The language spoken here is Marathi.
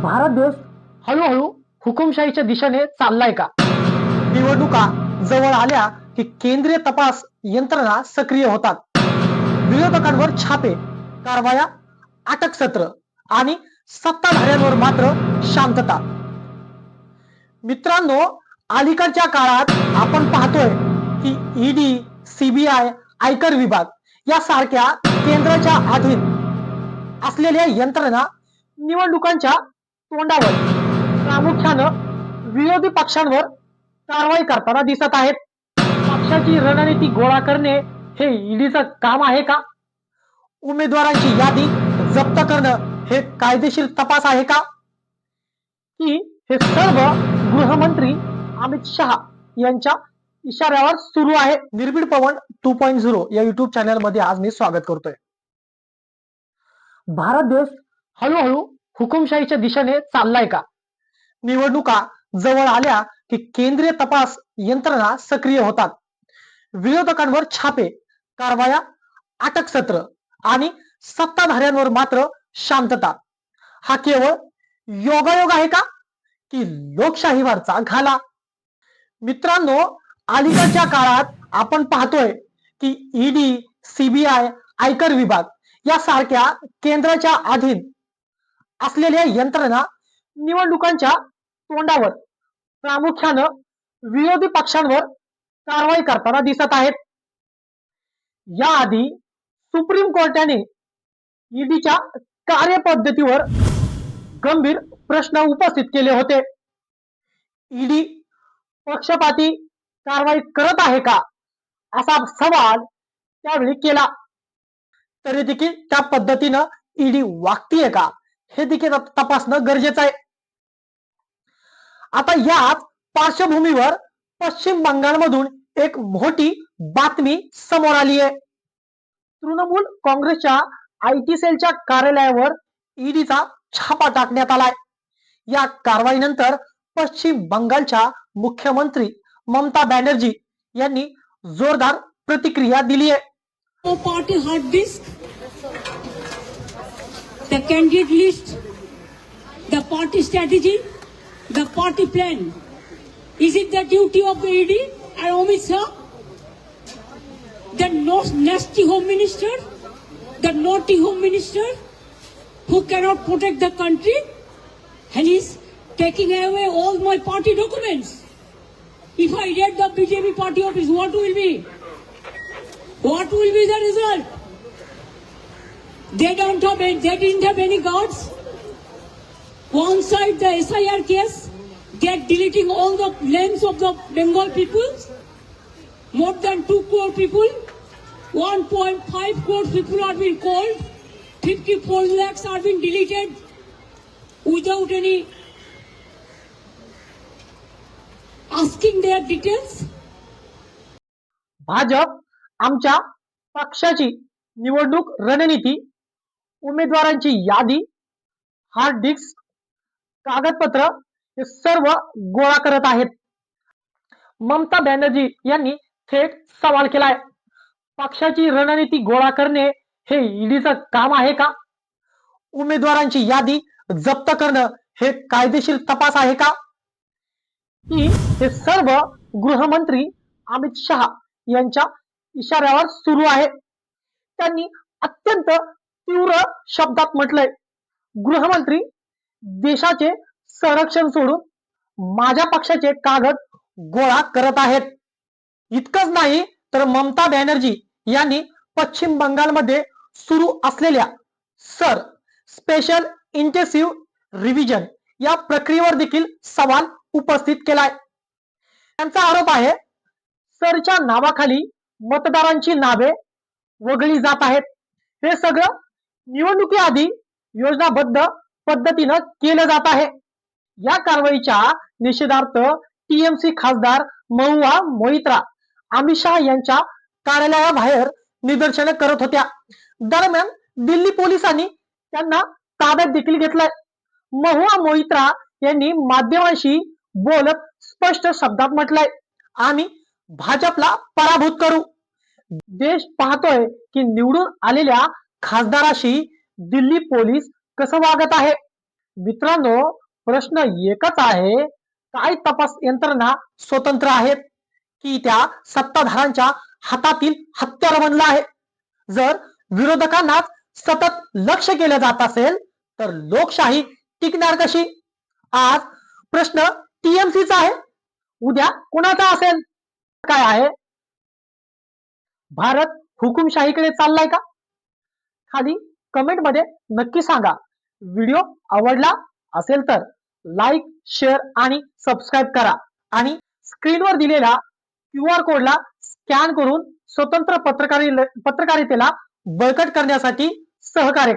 भारत देश हळूहळू हुकुमशाहीच्या दिशेने चाललाय का? निवडणुका जवळ आल्या की केंद्रीय तपास यंत्रणा सक्रिय होतात. विरोधकांवर छापे, कारवाया, अटक सत्र आणि सत्ताधाऱ्यांवर मात्र शांतता. मित्रांनो, अलीकडच्या काळात आपण पाहतोय की ईडी, सीबीआय, आयकर विभाग यासारख्या केंद्राच्या अधीन असलेल्या यंत्रणा निवडणुकांच्या तोंडावर प्रामुख्यानं विरोधी पक्षांवर कारवाई करताना दिसत आहेत. पक्षाची रणनीती गोळा करणे हे ईडीचं काम आहे का? उमेदवारांची यादी जप्त करणं हे कायदेशीर तपास आहे का? की हे सर्व गृहमंत्री अमित शहा यांच्या इशाऱ्यावर सुरू आहे? निर्भीड पवन 2.0 या युट्यूब चॅनल मध्ये आज मी स्वागत करतोय. भारत देश हळूहळू हुकुमशाहीच्या दिशेने चाललाय का? निवडणुका जवळ आल्या की केंद्रीय तपास यंत्रणा सक्रिय होतात. विरोधकांवर छापे, कारवाया, अटक सत्र आणि सत्ताधाऱ्यांवर मात्र शांतता. हा केवळ योगायोग आहे का की लोकशाहीवरचा घाला? मित्रांनो, अलीकडच्या काळात आपण पाहतोय की ईडी, सीबीआय, आयकर विभाग यासारख्या केंद्राच्या अधीन असलेल्या यंत्रणा निवडणुकांच्या तोंडावर प्रामुख्यानं विरोधी पक्षांवर कारवाई करताना दिसत आहेत. याआधी सुप्रीम कोर्टाने ईडीच्या कार्यपद्धतीवर गंभीर प्रश्न उपस्थित केले होते. ईडी पक्षपाती कारवाई करत आहे का, असा सवाल त्यावेळी केला. तरी देखील त्या पद्धतीनं ईडी वागतीये का हे देखील तपासणं गरजेचं आहे. आता याच पार्श्वभूमीवर पश्चिम बंगालमधून एक मोठी बातमी समोर आली आहे. तृणमूल काँग्रेसच्या आयटी सेलच्या कार्यालयावर ईडीचा छापा टाकण्यात आलाय. या कारवाईनंतर पश्चिम बंगालच्या मुख्यमंत्री ममता बॅनर्जी यांनी जोरदार प्रतिक्रिया दिली आहे. Party hard disk, the candidate list, the party strategy, the party plan. Is it the duty of the ED and Amit Shah? The nasty home minister, the naughty home minister who cannot protect the country, and he's taking away all my party documents. If I get the BJP party office, what will be? What will be the result? They didn't have any guards. One side the SIR case, they are deleting all the names of the Bengal people. More than 2 crore people, 1.5 crore people are being called. 54 lakhs are being deleted without any asking their details. Bhajap आमच्या पक्षाची निवडणूक रणनीती, उमेदवारांची यादी, हार्ड डिस्क, कागदपत्र हे सर्व गोळा करत आहेत. ममता बॅनर्जी यांनी थेट सवाल केलाय. पक्षाची रणनीती गोळा करणे हे ईडीचं काम आहे का? उमेदवारांची यादी जप्त करणं हे कायदेशीर तपास आहे का? की हे सर्व गृहमंत्री अमित शहा यांच्या इशाऱ्यावर सुरू आहे? त्यांनी अत्यंत तीव्र शब्दात म्हटलंय, गृहमंत्री देशाचे संरक्षण सोडून माझ्या पक्षाचे कागद गोळा करत आहेत. इतकंच नाही तर ममता बॅनर्जी यांनी पश्चिम बंगालमध्ये सुरू असलेल्या सर स्पेशल इंटेन्सिव्ह रिव्हिजन या प्रक्रियेवर देखील सवाल उपस्थित केलाय. त्यांचा आरोप आहे, सरच्या नावाखाली मतदारांची नावे वगळली जात आहेत. हे सगळं निवडणुकीआधी योजनाबद्ध पद्धतीनं केलं जात आहे. या कारवाईच्या निषेधार्थ टीएमसी खासदार महुआ मोइत्रा अमित शहा यांच्या कार्यालयाबाहेर निदर्शनं करत होत्या. दरम्यान दिल्ली पोलिसांनी त्यांना ताब्यात देखील घेतलंय. महुआ मोइत्रा यांनी माध्यमांशी बोलत स्पष्ट शब्दात म्हटलंय, आम्ही भाजपला पराभूत करू. देश पाहतोय की निवडून आलेल्या खासदाराशी दिल्ली पोलीस कसं वागत आहे. मित्रांनो, प्रश्न एकच आहे, काय तपास यंत्रणा स्वतंत्र आहेत की त्या सत्ताधाऱ्यांच्या हातातील हत्यार बनला आहे? जर विरोधकांनाच सतत लक्ष केलं जात असेल तर लोकशाही टिकणार कशी? आज प्रश्न टीएमसीचा आहे, उद्या कोणाचा असेल? काय आहे? भारत हुकुमशाहीकडे चाललाय का? खाली कमेंट मध्ये नक्की सांगा. व्हिडिओ आवडला असेल तर लाईक, शेअर आणि सबस्क्राईब करा आणि स्क्रीनवर दिलेला QR कोडला स्कॅन करून स्वतंत्र पत्रकारितेला बळकट करण्यासाठी सहकार्य करा.